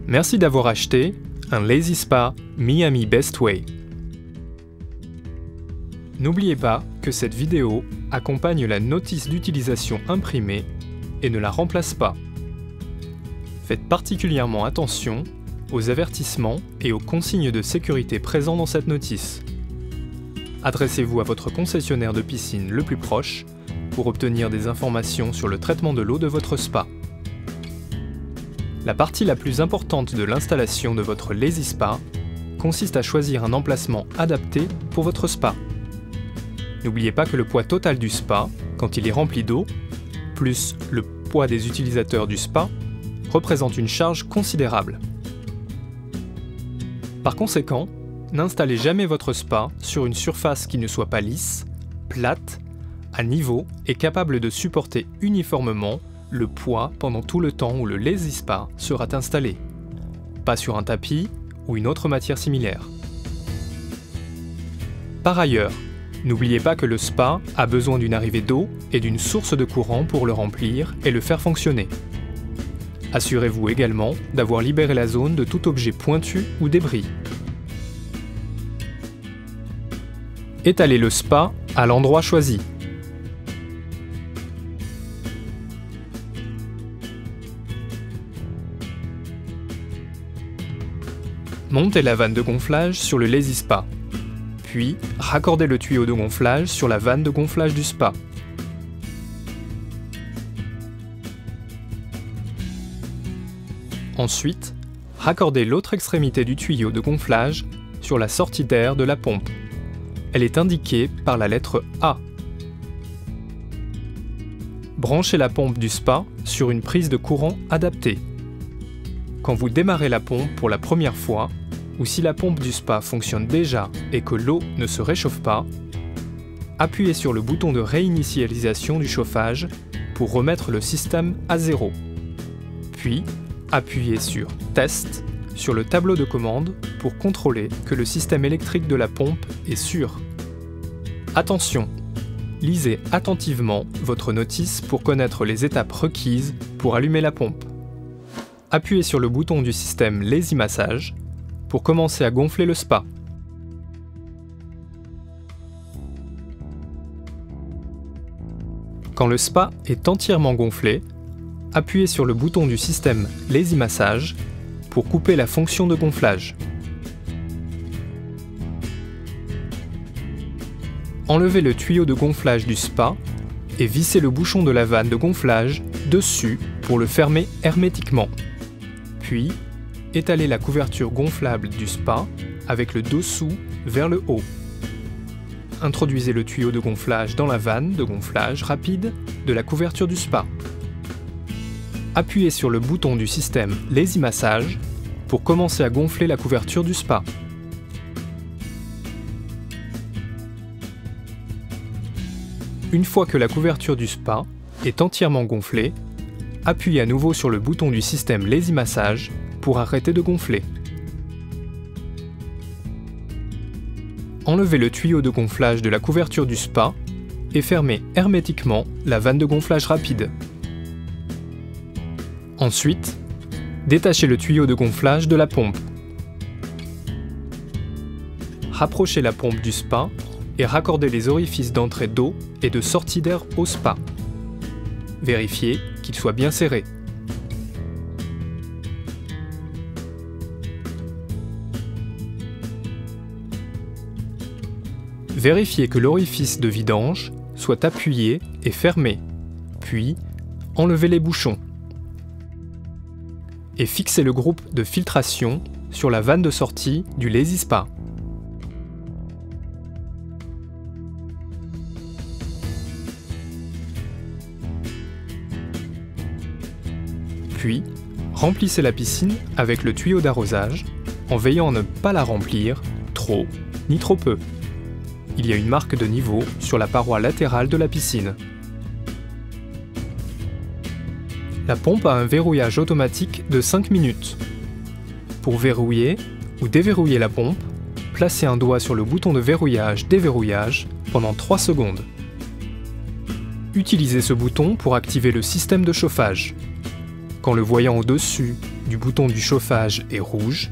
Merci d'avoir acheté un Lazy Spa Miami Best Way. N'oubliez pas que cette vidéo accompagne la notice d'utilisation imprimée et ne la remplace pas. Faites particulièrement attention aux avertissements et aux consignes de sécurité présents dans cette notice. Adressez-vous à votre concessionnaire de piscine le plus proche pour obtenir des informations sur le traitement de l'eau de votre spa. La partie la plus importante de l'installation de votre Lazy Spa consiste à choisir un emplacement adapté pour votre spa. N'oubliez pas que le poids total du spa, quand il est rempli d'eau, plus le poids des utilisateurs du spa, représente une charge considérable. Par conséquent, n'installez jamais votre spa sur une surface qui ne soit pas lisse, plate, à niveau et capable de supporter uniformément le poids pendant tout le temps où le Lazy Spa sera installé, pas sur un tapis ou une autre matière similaire. Par ailleurs, n'oubliez pas que le spa a besoin d'une arrivée d'eau et d'une source de courant pour le remplir et le faire fonctionner. Assurez-vous également d'avoir libéré la zone de tout objet pointu ou débris. Étalez le spa à l'endroit choisi. Montez la vanne de gonflage sur le Lazy Spa, puis raccordez le tuyau de gonflage sur la vanne de gonflage du spa. Ensuite, raccordez l'autre extrémité du tuyau de gonflage sur la sortie d'air de la pompe. Elle est indiquée par la lettre A. Branchez la pompe du spa sur une prise de courant adaptée. Quand vous démarrez la pompe pour la première fois, ou si la pompe du spa fonctionne déjà et que l'eau ne se réchauffe pas, appuyez sur le bouton de réinitialisation du chauffage pour remettre le système à 0. Puis, appuyez sur « Test » sur le tableau de commande pour contrôler que le système électrique de la pompe est sûr. Attention! Lisez attentivement votre notice pour connaître les étapes requises pour allumer la pompe. Appuyez sur le bouton du système Lazy Massage pour commencer à gonfler le spa. Quand le spa est entièrement gonflé, appuyez sur le bouton du système Lazy Massage pour couper la fonction de gonflage. Enlevez le tuyau de gonflage du spa et vissez le bouchon de la vanne de gonflage dessus pour le fermer hermétiquement. Puis, étalez la couverture gonflable du spa avec le dessous vers le haut. Introduisez le tuyau de gonflage dans la vanne de gonflage rapide de la couverture du spa. Appuyez sur le bouton du système Lazy Massage pour commencer à gonfler la couverture du spa. Une fois que la couverture du spa est entièrement gonflée, appuyez à nouveau sur le bouton du système Lazy Massage pour arrêter de gonfler. Enlevez le tuyau de gonflage de la couverture du spa et fermez hermétiquement la vanne de gonflage rapide. Ensuite, détachez le tuyau de gonflage de la pompe. Rapprochez la pompe du spa et raccordez les orifices d'entrée d'eau et de sortie d'air au spa. Vérifiez qu'ils soient bien serrés. Vérifiez que l'orifice de vidange soit appuyé et fermé, puis enlevez les bouchons. Et fixez le groupe de filtration sur la vanne de sortie du Lazy Spa. Puis, remplissez la piscine avec le tuyau d'arrosage en veillant à ne pas la remplir trop ni trop peu. Il y a une marque de niveau sur la paroi latérale de la piscine. La pompe a un verrouillage automatique de 5 minutes. Pour verrouiller ou déverrouiller la pompe, placez un doigt sur le bouton de verrouillage-déverrouillage pendant 3 secondes. Utilisez ce bouton pour activer le système de chauffage. Quand le voyant au-dessus du bouton du chauffage est rouge,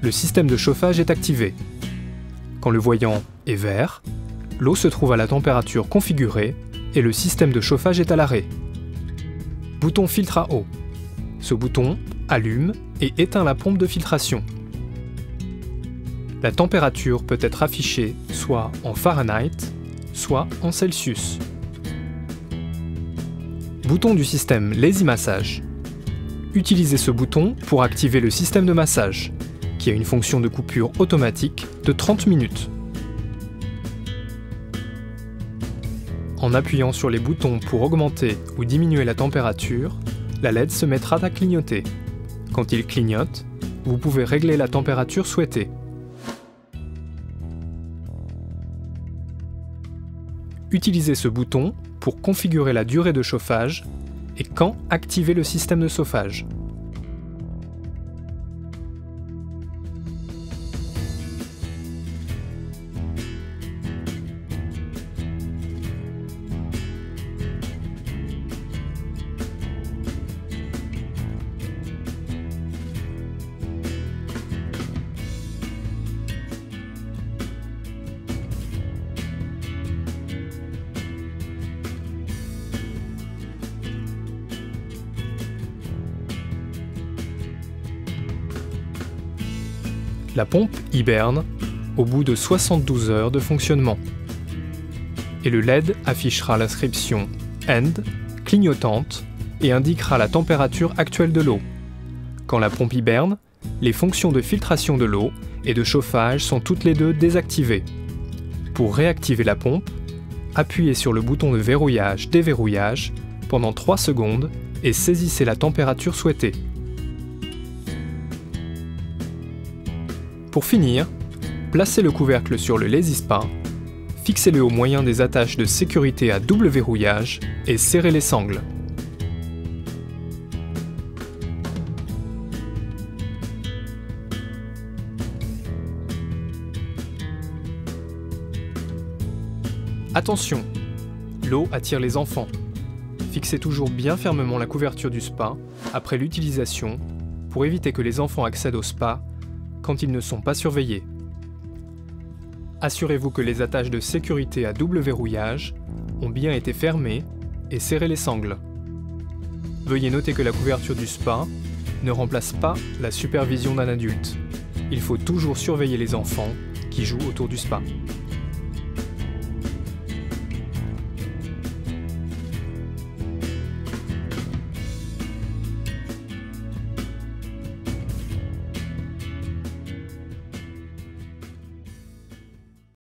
le système de chauffage est activé. Quand le voyant est vert, l'eau se trouve à la température configurée et le système de chauffage est à l'arrêt. Bouton filtre à eau. Ce bouton allume et éteint la pompe de filtration. La température peut être affichée soit en Fahrenheit, soit en Celsius. Bouton du système Lazy Massage. Utilisez ce bouton pour activer le système de massage, qui a une fonction de coupure automatique de 30 minutes. En appuyant sur les boutons pour augmenter ou diminuer la température, la LED se mettra à clignoter. Quand il clignote, vous pouvez régler la température souhaitée. Utilisez ce bouton pour configurer la durée de chauffage et quand activer le système de chauffage. La pompe hiberne au bout de 72 heures de fonctionnement. Et le LED affichera l'inscription End, clignotante, et indiquera la température actuelle de l'eau. Quand la pompe hiberne, les fonctions de filtration de l'eau et de chauffage sont toutes les deux désactivées. Pour réactiver la pompe, appuyez sur le bouton de verrouillage-déverrouillage pendant 3 secondes et saisissez la température souhaitée. Pour finir, placez le couvercle sur le Lazy Spa, fixez-le au moyen des attaches de sécurité à double verrouillage et serrez les sangles. Attention, l'eau attire les enfants. Fixez toujours bien fermement la couverture du spa après l'utilisation pour éviter que les enfants accèdent au spa quand ils ne sont pas surveillés. Assurez-vous que les attaches de sécurité à double verrouillage ont bien été fermées et serrez les sangles. Veuillez noter que la couverture du spa ne remplace pas la supervision d'un adulte. Il faut toujours surveiller les enfants qui jouent autour du spa.